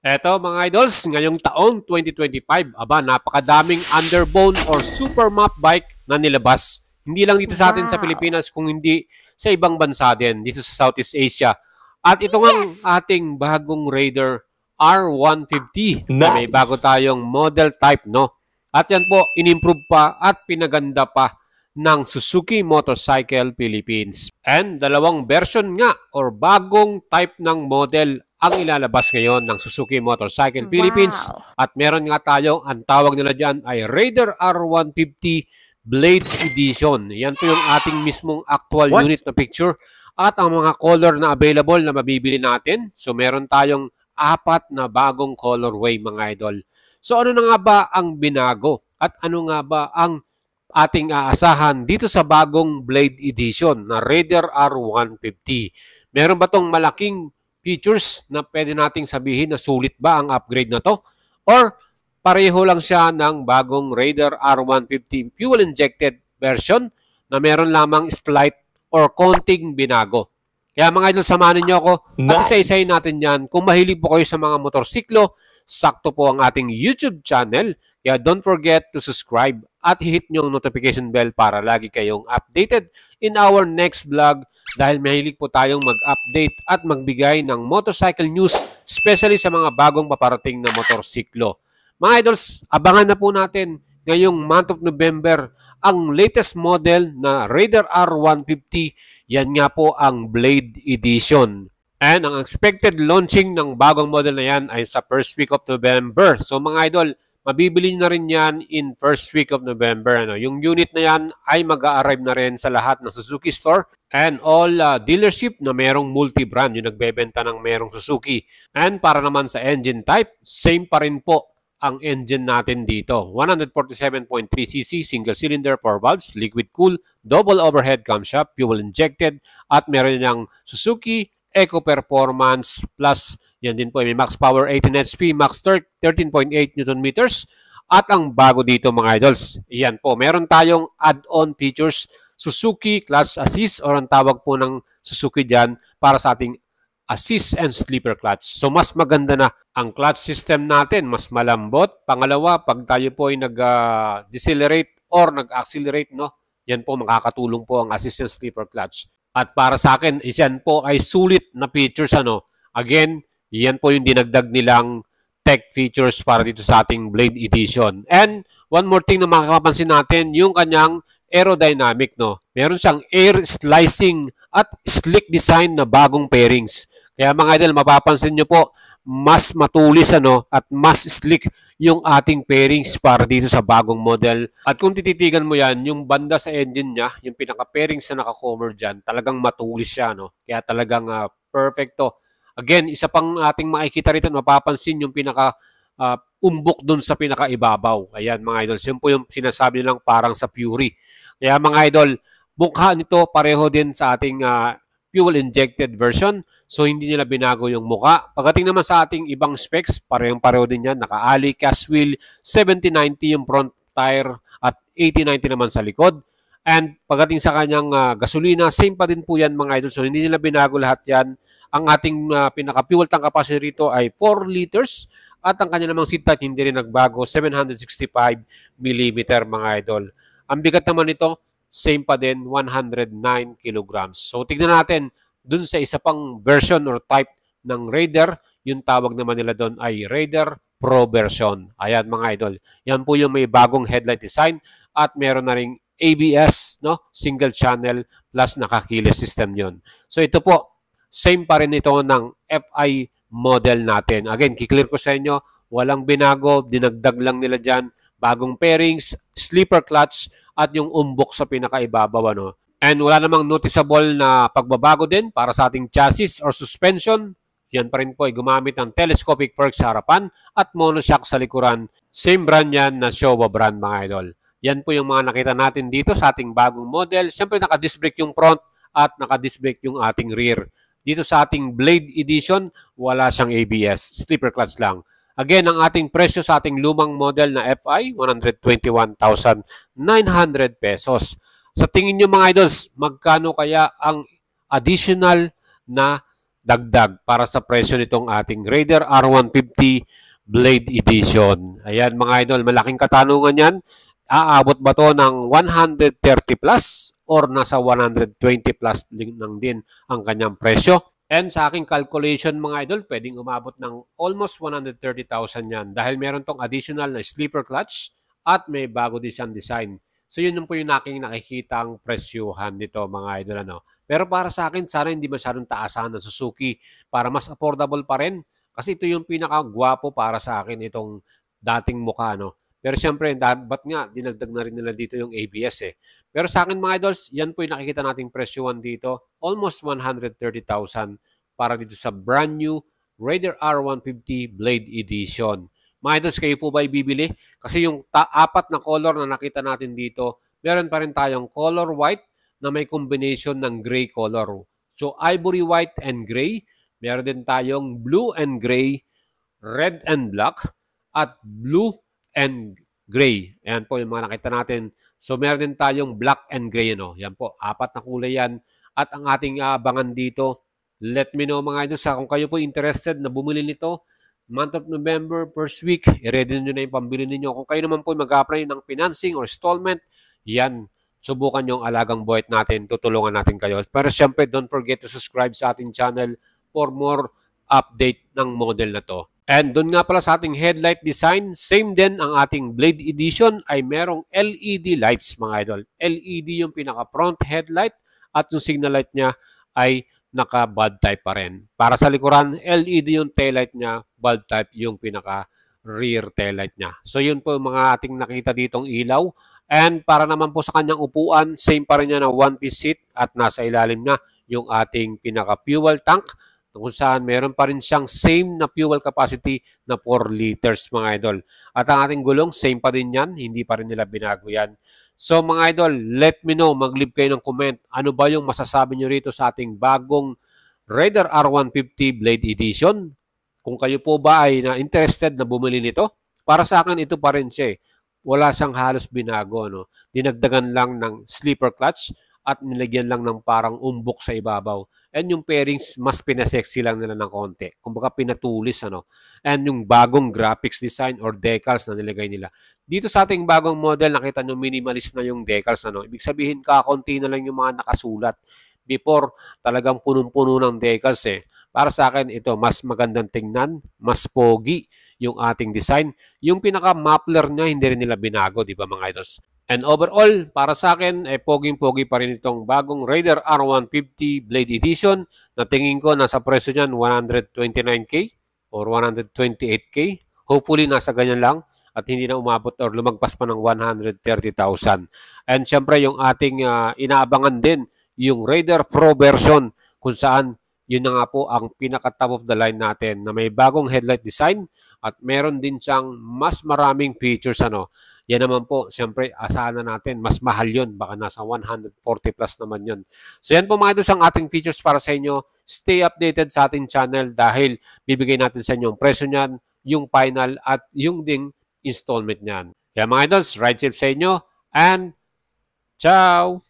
Eto mga idols, ngayong taong 2025, napakadaming underbone or super map bike na nilabas. Hindi lang dito sa atin sa Pilipinas, kung hindi sa ibang bansa din, dito sa Southeast Asia. At ito nga ating bagong Raider R150 na may bago tayong model type, no? At yan po, inimprove pa at pinaganda pa ng Suzuki Motorcycle Philippines. And dalawang version nga or bagong type ng model ang ilalabas ngayon ng Suzuki Motorcycle Philippines. At meron nga tayo, ang tawag nila dyan ay Raider R150 Blade Edition. Yan po yung ating mismong actual unit na picture. At ang mga color na available na mabibili natin. So meron tayong 4 na bagong colorway mga idol. So ano na nga ba ang binago? At ano nga ba ang ating aasahan dito sa bagong Blade Edition na Raider R150? Meron ba tong malaking features na pwede nating sabihin na sulit ba ang upgrade na to? Or pareho lang siya ng bagong Raider R150 fuel-injected version na meron lamang slight or konting binago? Kaya mga idol, samahan niyo ako at isa-isahin natin yan. Kung mahilig po kayo sa mga motorsiklo, sakto po ang ating YouTube channel. Kaya don't forget to subscribe at hit nyo ang notification bell para lagi kayong updated in our next vlog dahil mahilig po tayong mag-update at magbigay ng motorcycle news, especially sa mga bagong paparating na motorsiklo. Mga idols, abangan na po natin ngayong month of November ang latest model na Raider R150. Yan nga po ang Blade Edition. And ang expected launching ng bagong model na yan ay sa first week of November. So mga idol, mabibili na rin yan in first week of November. Yung unit na yan ay mag-a-arrive na rin sa lahat ng Suzuki store and all dealership na merong multi-brand, yung nagbebenta ng merong Suzuki. And para naman sa engine type, same pa rin po ang engine natin dito. 147.3cc, single cylinder, 4 valves, liquid cool, double overhead camshaft, fuel injected, at meron niyang Suzuki Eco Performance Plus. Yan din po, may max power 18 HP, max torque 13.8 Nm. At ang bago dito mga idols, yan po, meron tayong add-on features, Suzuki Clutch Assist or ang tawag po ng Suzuki dyan para sa ating assist and sleeper clutch. So mas maganda na ang clutch system natin, mas malambot. Pangalawa, pag tayo po ay nag-decelerate or nag-accelerate, no? Yan po, makakatulong po ang assist and sleeper clutch. At para sa akin, yan po ay sulit na features, ano? Again, yan po yung dinagdag nilang tech features para dito sa ating Blade Edition. And one more thing na makapansin natin, yung kanyang aerodynamic, no? Meron siyang air slicing at slick design na bagong pairings. Kaya mga idol, mapapansin nyo po, mas matulis at mas slick yung ating pairings para dito sa bagong model. At kung tititigan mo yan, yung banda sa engine niya, yung pinaka-pairings na naka-cover dyan, talagang matulis siya. Kaya talagang perfecto. Again, isa pang ating makikita rito, mapapansin yung pinaka-umbok dun sa pinaka-ibabaw. Ayan mga idol, yun po yung sinasabi nilang parang sa Fury. Kaya mga idol, mukha nito pareho din sa ating fuel-injected version. So, hindi nila binago yung mukha. Pagdating naman sa ating ibang specs, parehong-pareho din yan. Naka-ali, cast wheel, 7090 yung front tire at 8090 naman sa likod. And pagdating sa kanyang gasolina, same pa din po yan mga idol. So, hindi nila binago lahat yan. Ang ating pinaka-fuel tank capacity rito ay 4 liters. At ang kanya namang seat height hindi rin nagbago, 765 mm mga idol. Ang bigat naman nito, same pa din, 109 kilograms. So, tignan natin dun sa isa pang version or type ng Raider. Yung tawag naman nila doon ay Raider Pro version. Ayan mga idol. Yan po yung may bagong headlight design at meron na ring ABS, single channel plus naka-keyless system yon. So, ito po, same pa rin ito ng FI model natin. Again, kiklear ko sa inyo, walang binago, dinagdag lang nila dyan, bagong pairings, sleeper clutch, at yung umbok sa pinakaibabaw. And wala namang noticeable na pagbabago din para sa ating chassis or suspension. Yan pa rin po ay gumamit ng telescopic forks sa harapan at monoshock sa likuran. Same brand yan na Showa brand mga idol. Yan po yung mga nakita natin dito sa ating bagong model. Siyempre naka-disc brake yung front at naka-disc brake yung ating rear. Dito sa ating Blade Edition, wala siyang ABS, sleeper clutch lang. Again, ang ating presyo sa ating lumang model na FI, 121,900 pesos. Sa tingin nyo mga idols, magkano kaya ang additional na dagdag para sa presyo nitong ating Raider R150 Blade Edition. Ayan mga idol, malaking katanungan yan. Aabot ba to ng 130 plus or nasa 120 plus lang din ang kanyang presyo? And sa aking calculation mga idol, pwedeng umabot ng almost 130,000 yan dahil meron tong additional na sleeper clutch at may bago din siyang design. So yun po yung aking nakikitang presyuhan nito mga idol. Ano. Pero para sa akin, sana hindi masyadong taasan ng Suzuki para mas affordable pa rin. Kasi ito yung pinakagwapo para sa akin itong dating mukha. No? Pero siyempre, dapat nga, dinagdag na rin nila dito yung ABS eh. Pero sa akin mga idols, yan po yung nakikita nating presyuhan dito. Almost 130,000 para dito sa brand new Raider R150 Blade Edition. Mga idols, kayo po ba ibibili? Kasi yung apat na color na nakita natin dito, meron pa rin tayong color white na may combination ng gray color. So, ivory white and gray. Meron din tayong blue and gray, red and black, at blue and gray. Ayan po yung mga nakita natin. So, meron din tayong black and gray. No? Yan po, apat na kulay yan. At ang ating abangan dito, let me know mga idols kung kayo po interested na bumili nito. Month of November, first week, i-ready nyo na yung pambili ninyo. Kung kayo naman po mag-apply ng financing or installment, yan, subukan yung alagang buhit natin, tutulungan natin kayo. Pero syempre, don't forget to subscribe sa ating channel for more update ng model na to. And doon nga pala sa ating headlight design, same din ang ating Blade Edition ay merong LED lights mga idol. LED yung pinaka-front headlight at yung signal light niya ay naka-bulb type pa rin. Para sa likuran, LED yung taillight niya, bulb type yung pinaka-rear taillight niya. So yun po yung mga ating nakita ditong ilaw. And para naman po sa kanyang upuan, same pa rin niya na one-piece seat at nasa ilalim na yung ating pinaka-fuel tank kung saan meron pa rin siyang same na fuel capacity na 4 liters mga idol. At ang ating gulong, same pa din yan, hindi pa rin nila binago yan. So mga idol, let me know, mag-leave kayo ng comment. Ano ba yung masasabi nyo rito sa ating bagong Raider R150 Blade Edition? Kung kayo po ba ay interested na bumili nito, para sa akin ito pa rin siya. Wala siyang halos binago. No? Dinagdagan lang ng sleeper clutch at nilagyan lang ng parang umbok sa ibabaw. And yung pairings, mas pinasexy lang nila ng konti. Kumbaga pinatulis, ano. And yung bagong graphics design or decals na nilagay nila. Dito sa ating bagong model, nakita nyo minimalist na yung decals, ano. Ibig sabihin, kakunti na lang yung mga nakasulat. Before, talagang punong-puno ng decals eh. Para sa akin, ito, mas magandang tingnan, mas pogi yung ating design. Yung pinaka-muffler niya, hindi rin nila binago, di ba mga idols? And overall, para sa akin, poging-pogi pa rin itong bagong Raider R150 Blade Edition na tingin ko nasa presyo niyan 129K or 128K. Hopefully, nasa ganyan lang at hindi na umabot or lumagpas pa ng 130,000. And syempre, yung ating inaabangan din, yung Raider Pro version kung saan yun na nga po ang pinaka-top of the line natin na may bagong headlight design at meron din siyang mas maraming features. Ano. Yan naman po, siyempre, asahan na natin, mas mahal yun. Baka nasa 140 plus naman yun. So yan po mga idol ang ating features para sa inyo. Stay updated sa ating channel dahil bibigay natin sa inyo yung presyo niyan, yung final at yung ding installment niyan. Kaya mga idols, ride safe sa inyo and ciao!